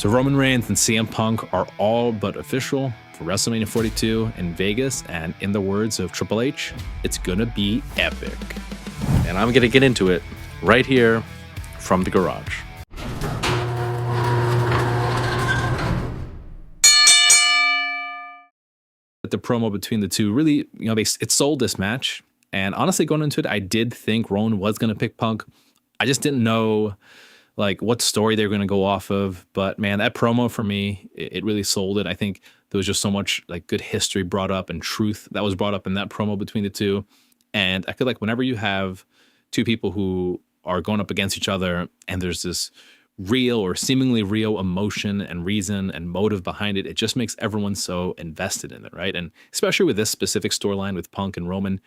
So Roman Reigns and CM Punk are all but official for WrestleMania 42 in Vegas, and in the words of Triple H, it's gonna be epic. And I'm gonna get into it right here from the garage. The promo between the two really, it sold this match. And honestly, going into it, I did think Roman was gonna pick Punk. I just didn't know what story they were going to go off of. But man, that promo for me, it really sold it. I think there was just so much good history brought up and truth that was brought up in that promo between the two. And I feel like whenever you have two people who are going up against each other and there's this real or seemingly real emotion and reason and motive behind it, it just makes everyone so invested in it, right? And especially with this specific storyline with Punk and Roman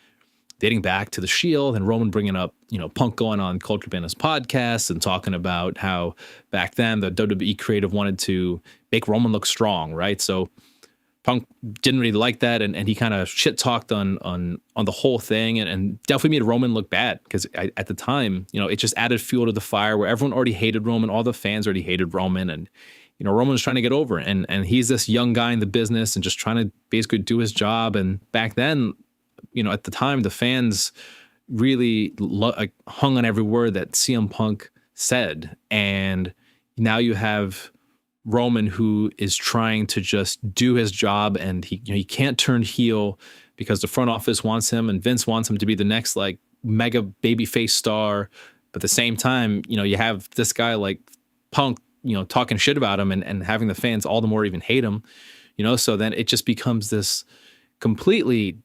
dating back to the Shield, and Roman bringing up, Punk going on Culture Bananas podcast and talking about how back then the WWE creative wanted to make Roman look strong, right? So Punk didn't really like that, and he kind of shit talked on the whole thing, and definitely made Roman look bad because at the time, it just added fuel to the fire where everyone already hated Roman, all the fans already hated Roman, and Roman was trying to get over it, and he's this young guy in the business and just trying to basically do his job. And back then, at the time, the fans really hung on every word that CM Punk said. And now you have Roman, who is trying to just do his job, and he can't turn heel because the front office wants him and Vince wants him to be the next mega babyface star. But at the same time, you have this guy like Punk, talking shit about him and having the fans all the more even hate him, so then it just becomes this completely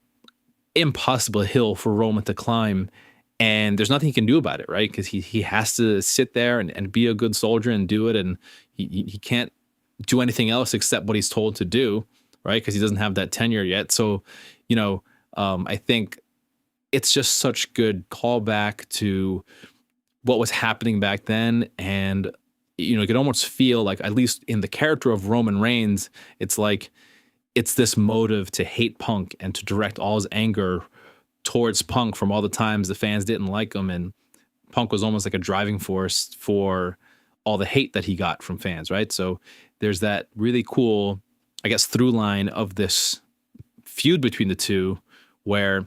impossible hill for Roman to climb, and there's nothing he can do about it, right? Because he has to sit there and be a good soldier and do it, and he can't do anything else except what he's told to do, right? Because he doesn't have that tenure yet. So, I think it's just such good callback to what was happening back then, and you could almost feel at least in the character of Roman Reigns, it's this motive to hate Punk and to direct all his anger towards Punk from all the times the fans didn't like him. And Punk was almost like a driving force for all the hate that he got from fans, right? So there's that really cool, I guess, through line of this feud between the two, where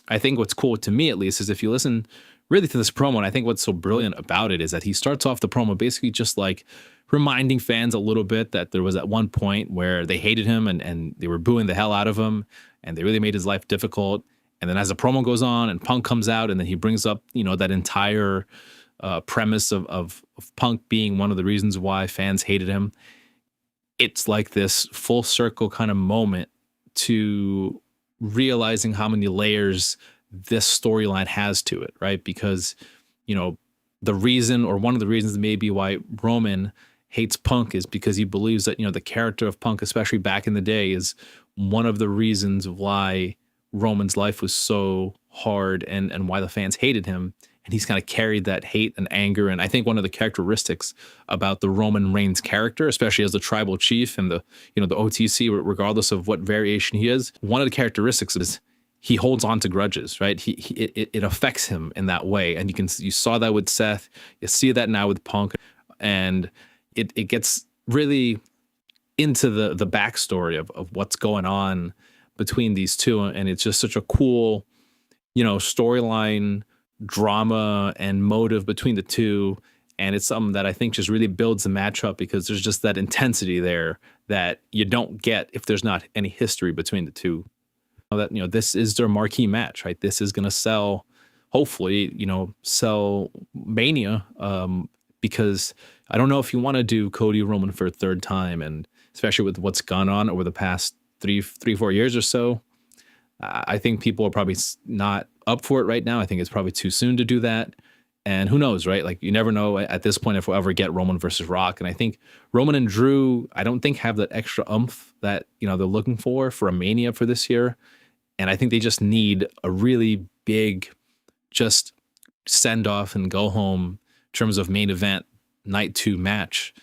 I think what's cool to me, at least, is if you listen really to this promo, and I think what's so brilliant about it is that he starts off the promo basically just reminding fans a little bit that there was at one point where they hated him and they were booing the hell out of him and they really made his life difficult. And then as the promo goes on and Punk comes out and then he brings up, that entire premise of Punk being one of the reasons why fans hated him. It's like this full circle kind of moment to realizing how many layers this storyline has to it, right? Because, the reason, or one of the reasons maybe why Roman hates Punk is because he believes that, the character of Punk, especially back in the day, is one of the reasons why Roman's life was so hard and why the fans hated him. And he's kind of carried that hate and anger. And I think one of the characteristics about the Roman Reigns character, especially as the tribal chief and the OTC, regardless of what variation he is, one of the characteristics is he holds on to grudges, right? It affects him in that way. And you saw that with Seth, you see that now with Punk, and it gets really into the backstory of what's going on between these two. And it's just such a cool, storyline, drama, and motive between the two. And it's something that I think just really builds the matchup because there's just that intensity there that you don't get if there's not any history between the two. That this is their marquee match, right? This is going to sell, hopefully, sell Mania, because I don't know if you want to do Cody Roman for a third time, and especially with what's gone on over the past 4 years or so, I think people are probably not up for it right now. I think it's probably too soon to do that. And who knows, right? You never know at this point if we'll ever get Roman versus Rock. And I think Roman and Drew, I don't think have that extra oomph that, they're looking for a Mania for this year. And I think they just need a really big just send off and go home in terms of main event night 2 match.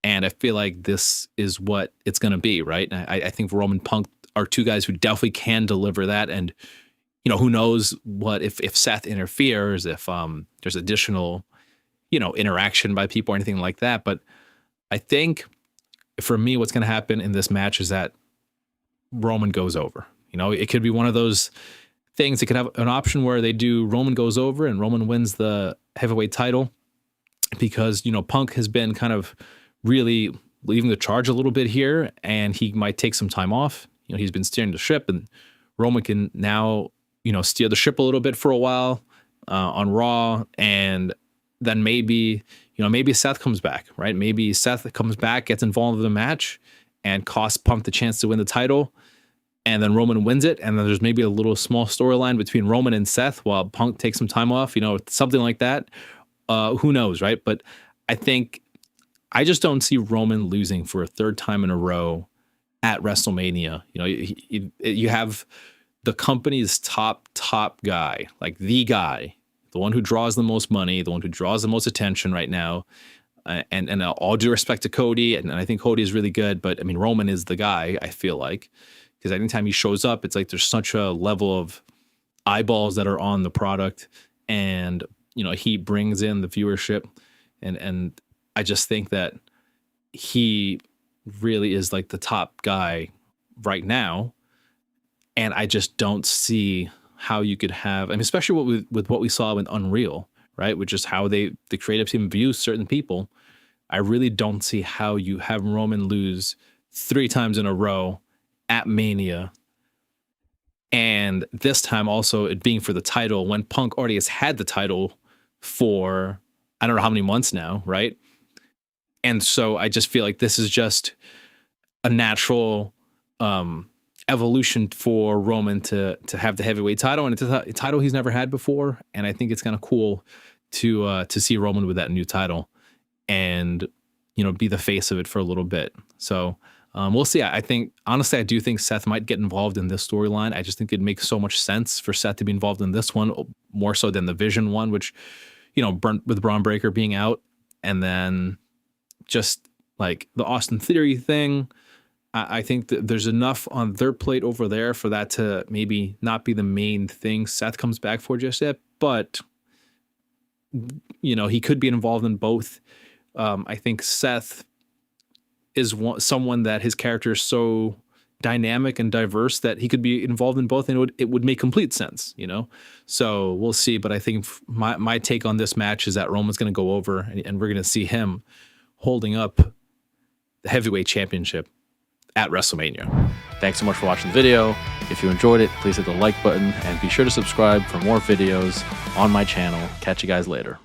And I feel like this is what it's going to be, right? And I think Roman Punk are two guys who definitely can deliver that. And, who knows what if Seth interferes, if there's additional, interaction by people or anything like that. But I think for me, what's going to happen in this match is that Roman goes over. You know, it could be one of those things. It could have an option where they do Roman goes over and Roman wins the heavyweight title, because, you know, Punk has been kind of really leading the charge a little bit here, and he might take some time off. You know, he's been steering the ship, and Roman can now, you know, steer the ship a little bit for a while on Raw, and then maybe, you know, maybe Seth comes back, right? Maybe Seth comes back, gets involved in the match, and costs Punk the chance to win the title, and then Roman wins it, and then there's maybe a little small storyline between Roman and Seth while Punk takes some time off, you know, something like that. Who knows, right? But I just don't see Roman losing for a third time in a row at WrestleMania. You know, you have the company's top guy, like the guy, the one who draws the most money, the one who draws the most attention right now. And all due respect to Cody, and I think Cody is really good, but I mean, Roman is the guy, I feel like, because anytime he shows up, it's like there's such a level of eyeballs that are on the product, and, you know, he brings in the viewership, and I just think that he really is like the top guy right now. And I just don't see how you could have, I mean, especially with what we saw with Unreal, right? Which is how the creative team views certain people. I really don't see how you have Roman lose 3 times in a row at Mania. And this time also it being for the title, when Punk already has had the title for I don't know how many months now, right? And so I just feel like this is just a natural evolution for Roman to have the heavyweight title, and it's a title he's never had before. And I think it's kind of cool to see Roman with that new title, and, you know, be the face of it for a little bit. So we'll see. I think, honestly, I do think Seth might get involved in this storyline. I just think it makes so much sense for Seth to be involved in this one, more so than the Vision one, which, you know, with Braun Breaker being out, and then just like the Austin Theory thing. I think that there's enough on their plate over there for that to maybe not be the main thing Seth comes back for just yet. But, you know, he could be involved in both. I think Seth is someone that his character is so dynamic and diverse that he could be involved in both, and it would make complete sense, you know? So we'll see. But I think my take on this match is that Roman's going to go over, and we're going to see him holding up the heavyweight championship at WrestleMania. Thanks so much for watching the video. If you enjoyed it, please hit the like button and be sure to subscribe for more videos on my channel. Catch you guys later.